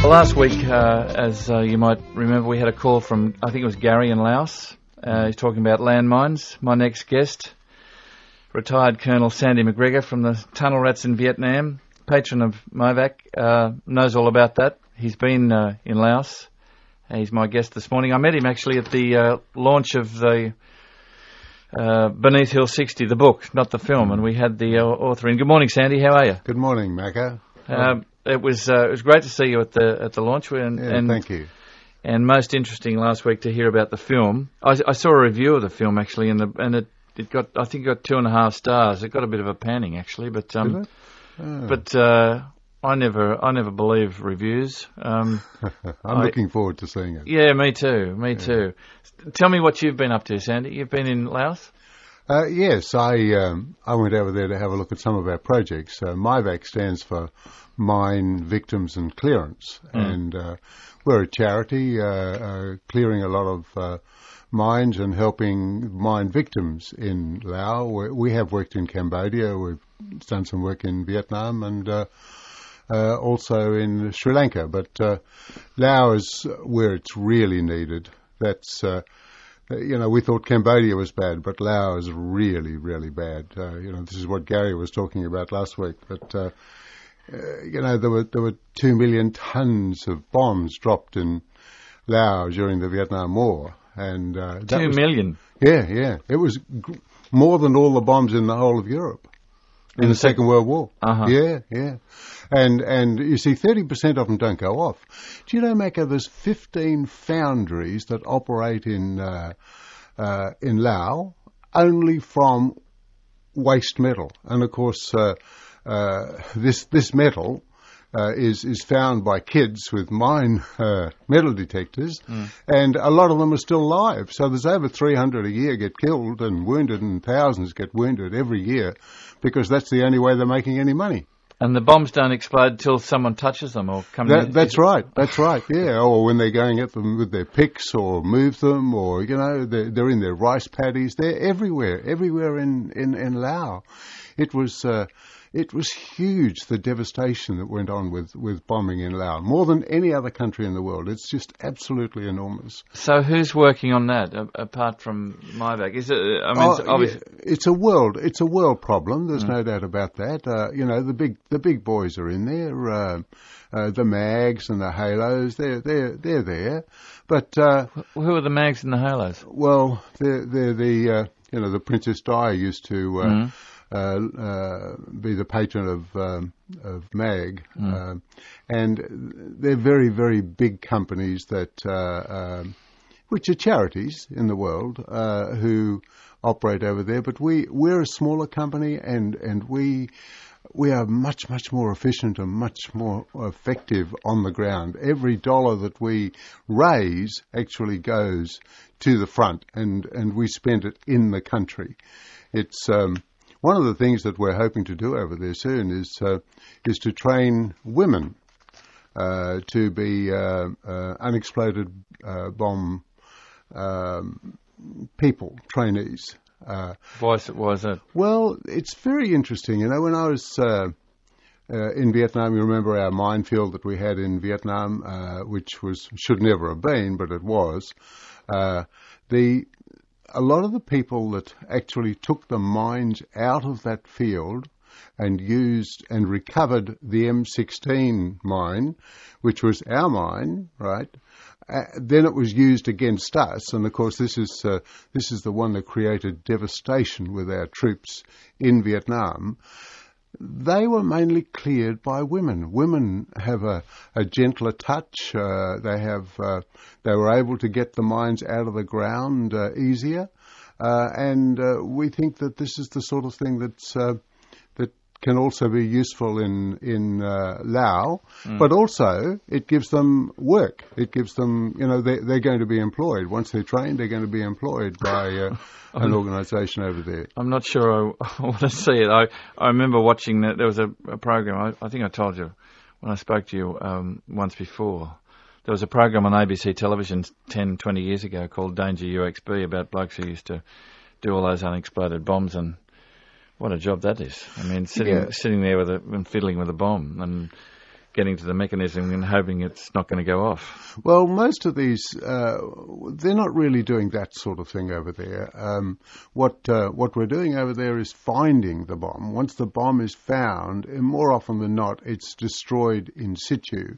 Well, last week, as you might remember, we had a call from, I think it was Gary in Laos. He's talking about landmines. My next guest, retired Colonel Sandy McGregor from the Tunnel Rats in Vietnam, patron of MiVAC, knows all about that. He's been in Laos. He's my guest this morning. I met him actually at the launch of the Beneath Hill 60, the book, not the film, and we had the author in. Good morning, Sandy. How are you? Good morning, Macca. It was great to see you at the launch. And thank you. And most interesting last week to hear about the film. I saw a review of the film actually, and it got, I think it got 2.5 stars. It got a bit of a panning actually, but I never believe reviews. I'm looking forward to seeing it. Yeah, me too. Me too. Tell me what you've been up to, Sandy. You've been in Laos? Yes, I went over there to have a look at some of our projects. MiVAC stands for Mine Victims and Clearance, and we're a charity clearing a lot of mines and helping mine victims in Laos. We have worked in Cambodia. We've done some work in Vietnam and also in Sri Lanka. But Laos is where it's really needed. That's we thought Cambodia was bad, but Laos is really, really bad. This is what Gary was talking about last week. But there were 2 million tons of bombs dropped in Laos during the Vietnam War, and 2 million. Yeah, it was more than all the bombs in the whole of Europe in the Second World War. Uh-huh. Yeah. And you see, 30% of them don't go off. Do you know, Macca, there's 15 foundries that operate in Laos only from waste metal. And, of course, this metal is found by kids with mine metal detectors, and a lot of them are still alive. So there's over 300 a year get killed and wounded, and thousands get wounded every year, because that's the only way they're making any money. And the bombs don't explode till someone touches them or comes in? That's right, yeah. Or when they're going at them with their picks or move them, or, they're in their rice paddies. They're everywhere in Laos. It was huge, the devastation that went on with bombing in Laos, more than any other country in the world. It's just absolutely enormous. So who's working on that apart from MiVAC? Is it? Obviously, it's a world problem. There's no doubt about that. The big boys are in there. The mags and the halos, they're there. But who are the mags and the halos? Well, they're the Princess Di used to. Be the patron of MAG, and they're very, very big companies that which are charities in the world who operate over there. But we're a smaller company, and we are much, much more efficient and much more effective on the ground. Every dollar that we raise actually goes to the front, and we spend it in the country. It's one of the things that we're hoping to do over there soon is to train women to be unexploded bomb people, trainees. Why is that? Well, it's very interesting. When I was in Vietnam, you remember our minefield that we had in Vietnam, which should never have been, but it was. A lot of the people that actually took the mines out of that field and used and recovered the M16 mine, which was our mine, right? Then it was used against us, and of course this is the one that created devastation with our troops in Vietnam. They were mainly cleared by women. Women have a gentler touch. They were able to get the mines out of the ground easier, and we think that this is the sort of thing that can also be useful in Laos, but also it gives them work. It gives them, they're going to be employed. Once they're trained, they're going to be employed by an organisation over there. I'm not sure I want to see it. I remember watching that. There was a program, I think I told you when I spoke to you once before. There was a program on ABC television 10, 20 years ago called Danger UXB about blokes who used to do all those unexploded bombs, and what a job that is. I mean, sitting there and fiddling with a bomb and getting to the mechanism and hoping it's not going to go off. Well, most of these, they're not really doing that sort of thing over there. What we're doing over there is finding the bomb. Once the bomb is found, and more often than not, it's destroyed in situ.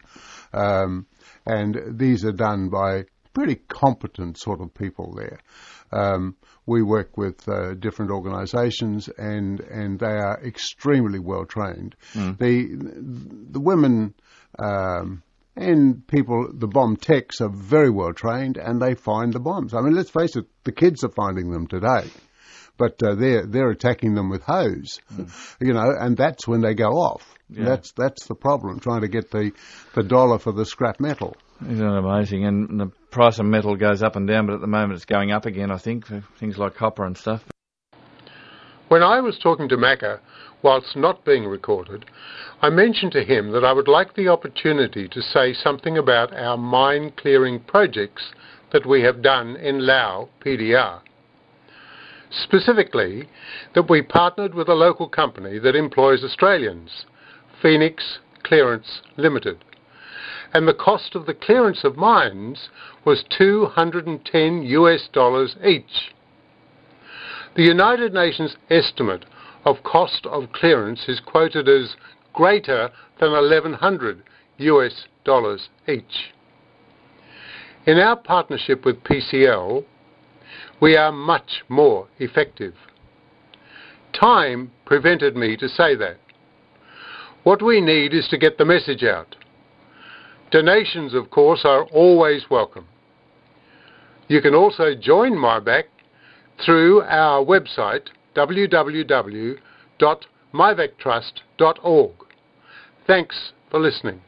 And these are done by pretty competent sort of people there. We work with different organisations, and they are extremely well trained. The women and people, the bomb techs, are very well trained, and they find the bombs. I mean, let's face it, the kids are finding them today, but they're attacking them with hose, and that's when they go off. Yeah. That's the problem, trying to get the dollar for the scrap metal. Isn't it amazing? And the price of metal goes up and down, but at the moment it's going up again, I think, for things like copper and stuff. When I was talking to Macca, whilst not being recorded, I mentioned to him that I would like the opportunity to say something about our mine-clearing projects that we have done in Laos, PDR. Specifically, that we partnered with a local company that employs Australians, Phoenix Clearance Limited. And the cost of the clearance of mines was $210 each. The United Nations estimate of cost of clearance is quoted as greater than $1,100 each. In our partnership with PCL, we are much more effective. Time prevented me to say that. What we need is to get the message out. Donations, of course, are always welcome. You can also join MiVAC through our website, www.mivactrust.org. Thanks for listening.